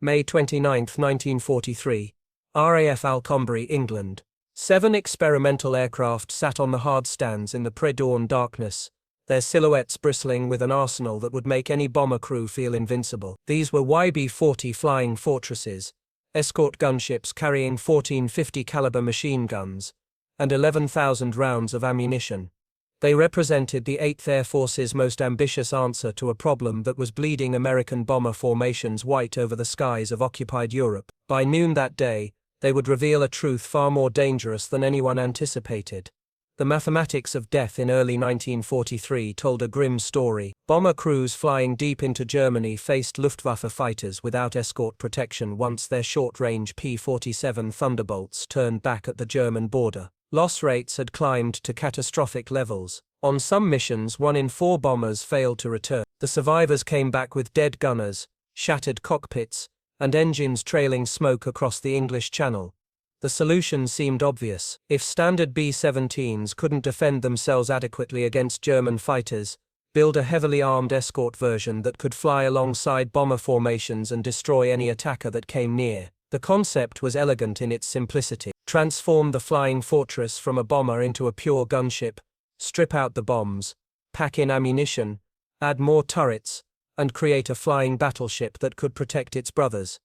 May 29, 1943. RAF Alconbury, England. 7 experimental aircraft sat on the hard stands in the pre-dawn darkness, their silhouettes bristling with an arsenal that would make any bomber crew feel invincible. These were YB-40 flying fortresses, escort gunships carrying 14 50 caliber machine guns, and 11,000 rounds of ammunition. They represented the 8th Air Force's most ambitious answer to a problem that was bleeding American bomber formations white over the skies of occupied Europe. By noon that day, they would reveal a truth far more dangerous than anyone anticipated. The mathematics of death in early 1943 told a grim story. Bomber crews flying deep into Germany faced Luftwaffe fighters without escort protection once their short-range P-47 Thunderbolts turned back at the German border. Loss rates had climbed to catastrophic levels. On some missions, 1 in 4 bombers failed to return. The survivors came back with dead gunners, shattered cockpits, and engines trailing smoke across the English Channel. The solution seemed obvious. If standard B-17s couldn't defend themselves adequately against German fighters, build a heavily armed escort version that could fly alongside bomber formations and destroy any attacker that came near. The concept was elegant in its simplicity. Transform the flying fortress from a bomber into a pure gunship, strip out the bombs, pack in ammunition, add more turrets, and create a flying battleship that could protect its brothers.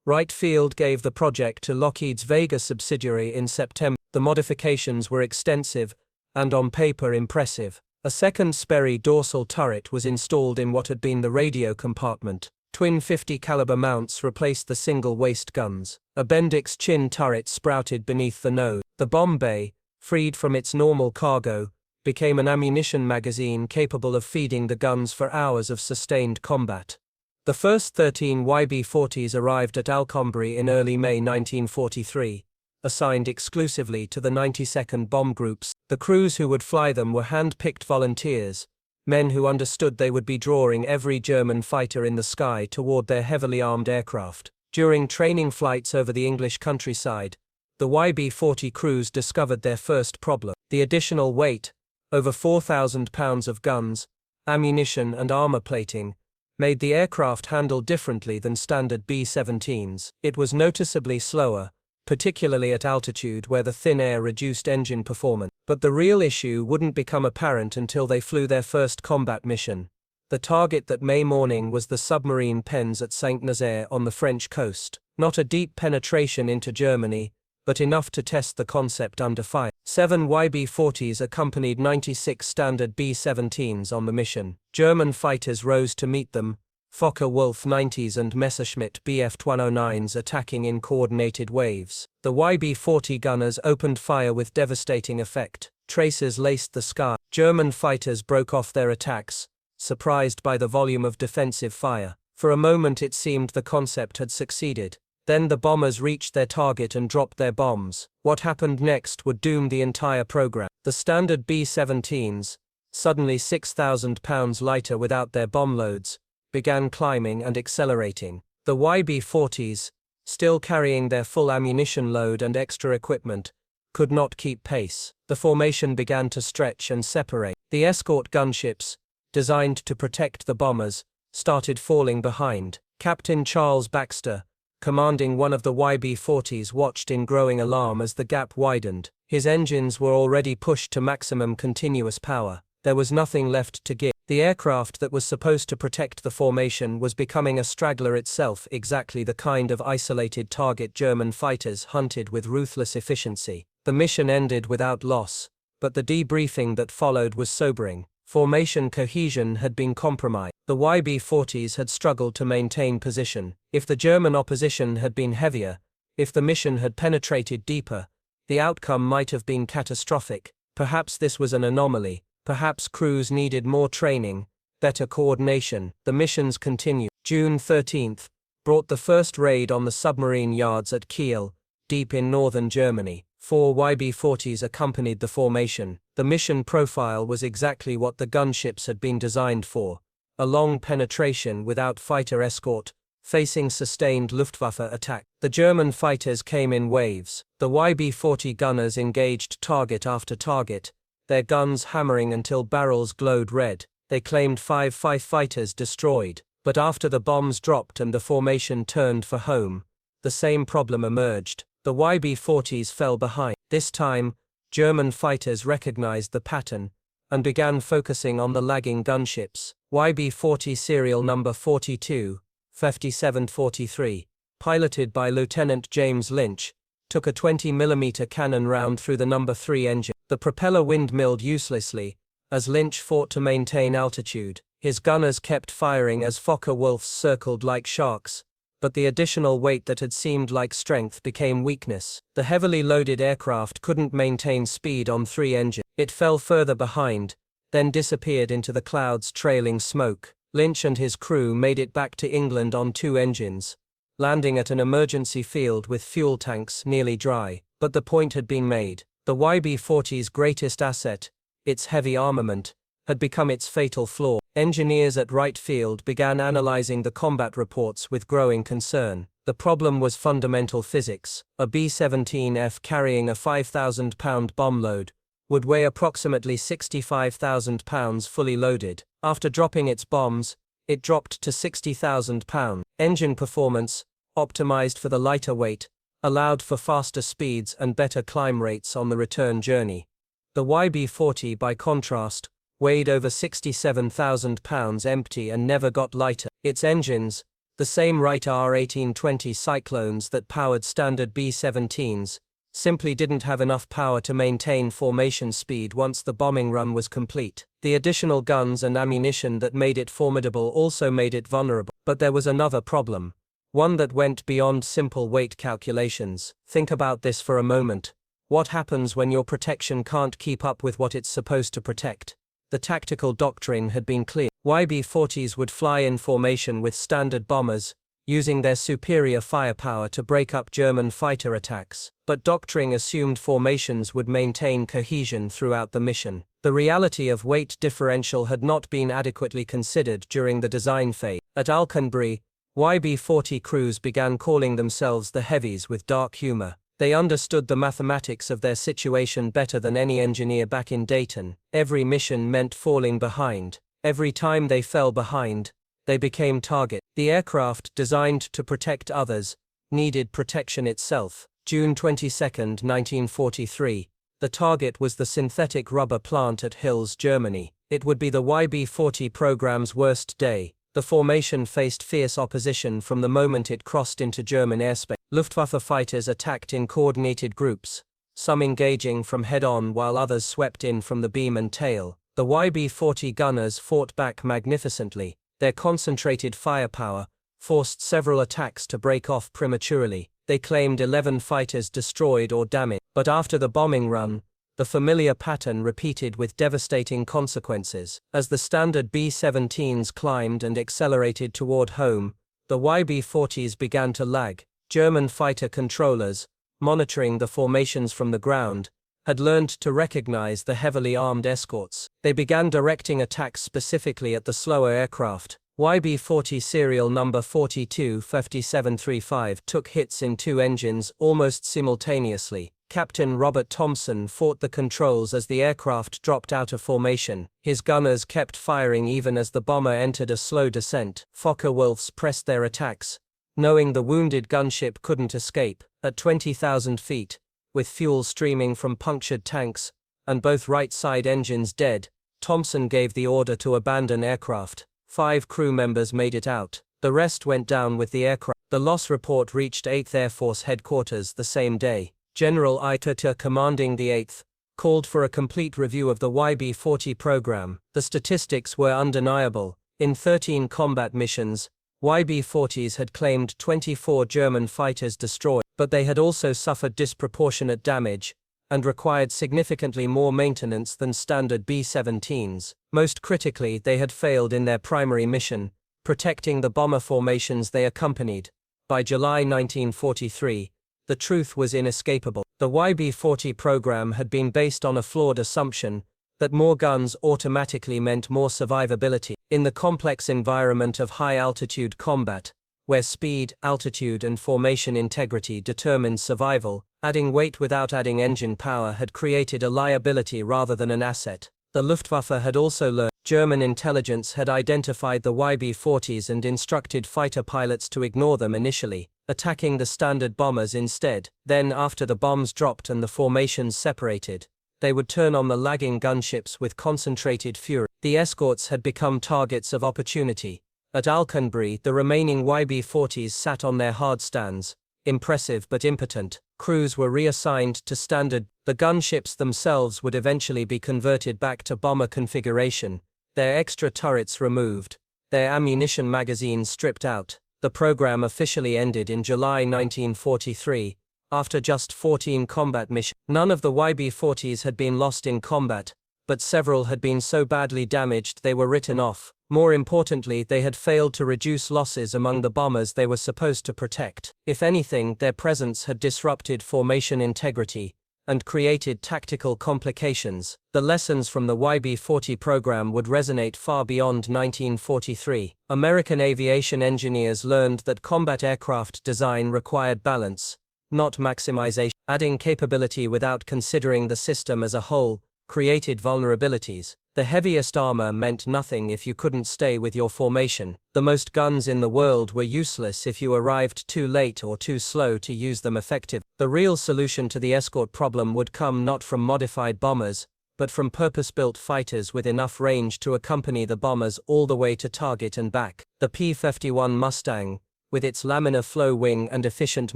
Wright Field gave the project to Lockheed's Vega subsidiary in September. The modifications were extensive and on paper impressive. A second Sperry dorsal turret was installed in what had been the radio compartment. Twin 50 caliber mounts replaced the single waist guns. A Bendix chin turret sprouted beneath the nose. The bomb bay, freed from its normal cargo, became an ammunition magazine capable of feeding the guns for hours of sustained combat. The first 13 YB-40s arrived at Alconbury in early May 1943, assigned exclusively to the 92nd Bomb Groups. The crews who would fly them were hand-picked volunteers, men who understood they would be drawing every German fighter in the sky toward their heavily armed aircraft. During training flights over the English countryside, the YB-40 crews discovered their first problem. The additional weight, over 4,000 pounds of guns, ammunition and armor plating, made the aircraft handle differently than standard B-17s. It was noticeably slower, particularly at altitude where the thin air reduced engine performance. But the real issue wouldn't become apparent until they flew their first combat mission. The target that May morning was the submarine pens at Saint-Nazaire on the French coast. Not a deep penetration into Germany, but enough to test the concept under fire. 7 YB-40s accompanied 96 standard B-17s on the mission. German fighters rose to meet them, Focke-Wulf 90s and Messerschmitt Bf-109s attacking in coordinated waves. The YB-40 gunners opened fire with devastating effect. Tracers laced the sky. German fighters broke off their attacks, surprised by the volume of defensive fire. For a moment it seemed the concept had succeeded. Then the bombers reached their target and dropped their bombs. What happened next would doom the entire program. The standard B-17s, suddenly 6,000 pounds lighter without their bomb loads, began climbing and accelerating. The YB-40s, still carrying their full ammunition load and extra equipment, could not keep pace. The formation began to stretch and separate. The escort gunships, designed to protect the bombers, started falling behind. Captain Charles Baxter, commanding one of the YB-40s, watched in growing alarm as the gap widened. His engines were already pushed to maximum continuous power. There was nothing left to give. The aircraft that was supposed to protect the formation was becoming a straggler itself, exactly the kind of isolated target German fighters hunted with ruthless efficiency. The mission ended without loss, but the debriefing that followed was sobering. Formation cohesion had been compromised. The YB-40s had struggled to maintain position. If the German opposition had been heavier, if the mission had penetrated deeper, the outcome might have been catastrophic. Perhaps this was an anomaly. Perhaps crews needed more training, better coordination. The missions continued. June 13th brought the first raid on the submarine yards at Kiel, deep in northern Germany. 4 YB-40s accompanied the formation. The mission profile was exactly what the gunships had been designed for: a long penetration without fighter escort, facing sustained Luftwaffe attack. The German fighters came in waves. The YB-40 gunners engaged target after target, their guns hammering until barrels glowed red. They claimed 5 fighters destroyed. But after the bombs dropped and the formation turned for home, the same problem emerged. The YB-40s fell behind. This time, German fighters recognized the pattern and began focusing on the lagging gunships. YB-40 serial number 42, 5743, piloted by Lieutenant James Lynch, took a 20mm cannon round through the number 3 engine. The propeller windmilled uselessly as Lynch fought to maintain altitude. His gunners kept firing as Focke-Wulfs circled like sharks, but the additional weight that had seemed like strength became weakness. The heavily loaded aircraft couldn't maintain speed on 3 engines. It fell further behind, then disappeared into the clouds trailing smoke. Lynch and his crew made it back to England on 2 engines, landing at an emergency field with fuel tanks nearly dry. But the point had been made. The YB-40's greatest asset, its heavy armament, had become its fatal flaw. Engineers at Wright Field began analyzing the combat reports with growing concern. The problem was fundamental physics. A B-17F carrying a 5,000-pound bomb load would weigh approximately 65,000 pounds fully loaded. After dropping its bombs, it dropped to 60,000 pounds. Engine performance, optimized for the lighter weight, allowed for faster speeds and better climb rates on the return journey. The YB-40, by contrast, weighed over 67,000 pounds empty and never got lighter. Its engines, the same Wright R1820 Cyclones that powered standard B-17s, simply didn't have enough power to maintain formation speed once the bombing run was complete. The additional guns and ammunition that made it formidable also made it vulnerable. But there was another problem, one that went beyond simple weight calculations. Think about this for a moment. What happens when your protection can't keep up with what it's supposed to protect? The tactical doctrine had been clear. YB-40s would fly in formation with standard bombers, using their superior firepower to break up German fighter attacks. But doctrine assumed formations would maintain cohesion throughout the mission. The reality of weight differential had not been adequately considered during the design phase. At Alconbury, YB-40 crews began calling themselves the heavies with dark humor. They understood the mathematics of their situation better than any engineer back in Dayton. Every mission meant falling behind. Every time they fell behind, they became target. The aircraft, designed to protect others, needed protection itself. June 22, 1943, the target was the synthetic rubber plant at Hills, Germany. It would be the YB-40 program's worst day. The formation faced fierce opposition from the moment it crossed into German airspace. Luftwaffe fighters attacked in coordinated groups, some engaging from head-on while others swept in from the beam and tail. The YB-40 gunners fought back magnificently. Their concentrated firepower forced several attacks to break off prematurely. They claimed 11 fighters destroyed or damaged. But after the bombing run, the familiar pattern repeated with devastating consequences. As the standard B-17s climbed and accelerated toward home, the YB-40s began to lag. German fighter controllers, monitoring the formations from the ground, had learned to recognize the heavily armed escorts. They began directing attacks specifically at the slower aircraft. YB-40 serial number 42 5735 took hits in 2 engines almost simultaneously. Captain Robert Thompson fought the controls as the aircraft dropped out of formation. His gunners kept firing even as the bomber entered a slow descent. Focke-Wulfs pressed their attacks, knowing the wounded gunship couldn't escape. At 20,000 feet, with fuel streaming from punctured tanks, and both right side engines dead, Thompson gave the order to abandon aircraft. 5 crew members made it out. The rest went down with the aircraft. The loss report reached 8th Air Force headquarters the same day. General Itota, commanding the 8th, called for a complete review of the YB-40 program. The statistics were undeniable. In 13 combat missions, YB-40s had claimed 24 German fighters destroyed, but they had also suffered disproportionate damage and required significantly more maintenance than standard B-17s. Most critically, they had failed in their primary mission, protecting the bomber formations they accompanied. By July 1943, the truth was inescapable. The YB-40 program had been based on a flawed assumption that more guns automatically meant more survivability. In the complex environment of high-altitude combat, where speed, altitude and formation integrity determined survival, adding weight without adding engine power had created a liability rather than an asset. The Luftwaffe had also learned German intelligence had identified the YB-40s and instructed fighter pilots to ignore them initially, attacking the Standard bombers instead. Then, after the bombs dropped and the formations separated, they would turn on the lagging gunships with concentrated fury. The escorts had become targets of opportunity. At Alconbury, the remaining YB-40s sat on their hard stands, impressive but impotent. Crews were reassigned to Standard. The gunships themselves would eventually be converted back to bomber configuration, their extra turrets removed, their ammunition magazines stripped out. The program officially ended in July 1943, after just 14 combat missions. None of the YB-40s had been lost in combat, but several had been so badly damaged they were written off. More importantly, they had failed to reduce losses among the bombers they were supposed to protect. If anything, their presence had disrupted formation integrity and created tactical complications. The lessons from the YB-40 program would resonate far beyond 1943. American aviation engineers learned that combat aircraft design required balance, not maximization. Adding capability without considering the system as a whole created vulnerabilities. The heaviest armor meant nothing if you couldn't stay with your formation. The most guns in the world were useless if you arrived too late or too slow to use them effectively. The real solution to the escort problem would come not from modified bombers, but from purpose-built fighters with enough range to accompany the bombers all the way to target and back. The P-51 Mustang, with its laminar flow wing and efficient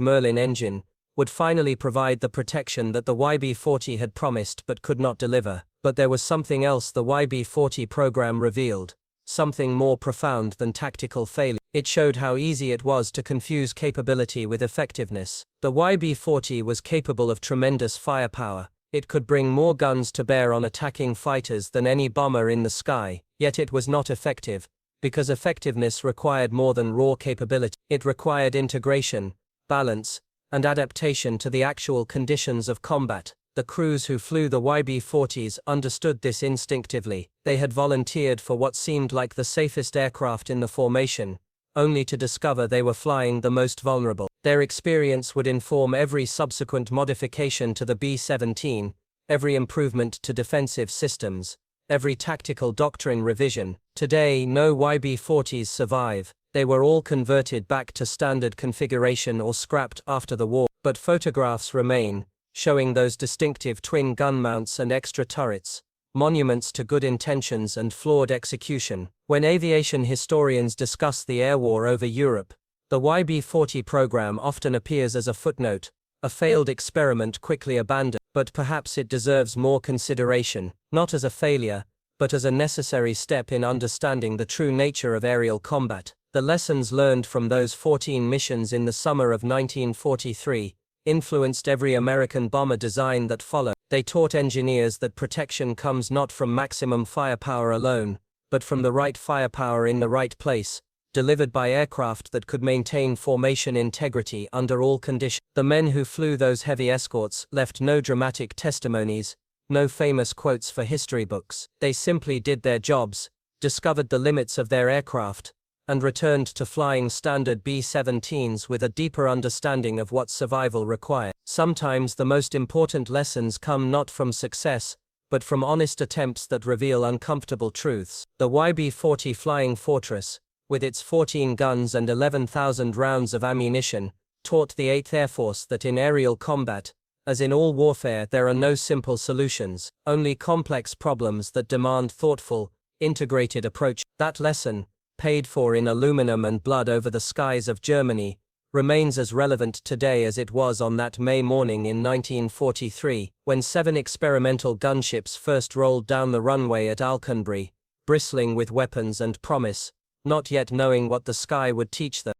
Merlin engine, would finally provide the protection that the YB-40 had promised but could not deliver. But there was something else the YB-40 program revealed, something more profound than tactical failure. It showed how easy it was to confuse capability with effectiveness. The YB-40 was capable of tremendous firepower. It could bring more guns to bear on attacking fighters than any bomber in the sky, yet it was not effective, because effectiveness required more than raw capability. It required integration, balance, and adaptation to the actual conditions of combat. The crews who flew the YB-40s understood this instinctively. They had volunteered for what seemed like the safest aircraft in the formation, only to discover they were flying the most vulnerable. Their experience would inform every subsequent modification to the B-17, every improvement to defensive systems, every tactical doctrine revision. Today, no YB-40s survive. They were all converted back to standard configuration or scrapped after the war. But photographs remain, showing those distinctive twin gun mounts and extra turrets, monuments to good intentions and flawed execution. When aviation historians discuss the air war over Europe, the YB-40 program often appears as a footnote, a failed experiment quickly abandoned. But perhaps it deserves more consideration, not as a failure, but as a necessary step in understanding the true nature of aerial combat. The lessons learned from those 14 missions in the summer of 1943 influenced every American bomber design that followed. They taught engineers that protection comes not from maximum firepower alone, but from the right firepower in the right place, delivered by aircraft that could maintain formation integrity under all conditions. The men who flew those heavy escorts left no dramatic testimonies, no famous quotes for history books. They simply did their jobs, discovered the limits of their aircraft, and returned to flying standard B-17s with a deeper understanding of what survival required. Sometimes the most important lessons come not from success, but from honest attempts that reveal uncomfortable truths. The YB-40 Flying Fortress, with its 14 guns and 11,000 rounds of ammunition, taught the 8th Air Force that in aerial combat, as in all warfare, there are no simple solutions, only complex problems that demand thoughtful, integrated approach. That lesson, paid for in aluminum and blood over the skies of Germany, remains as relevant today as it was on that May morning in 1943, when 7 experimental gunships first rolled down the runway at Alconbury, bristling with weapons and promise, not yet knowing what the sky would teach them.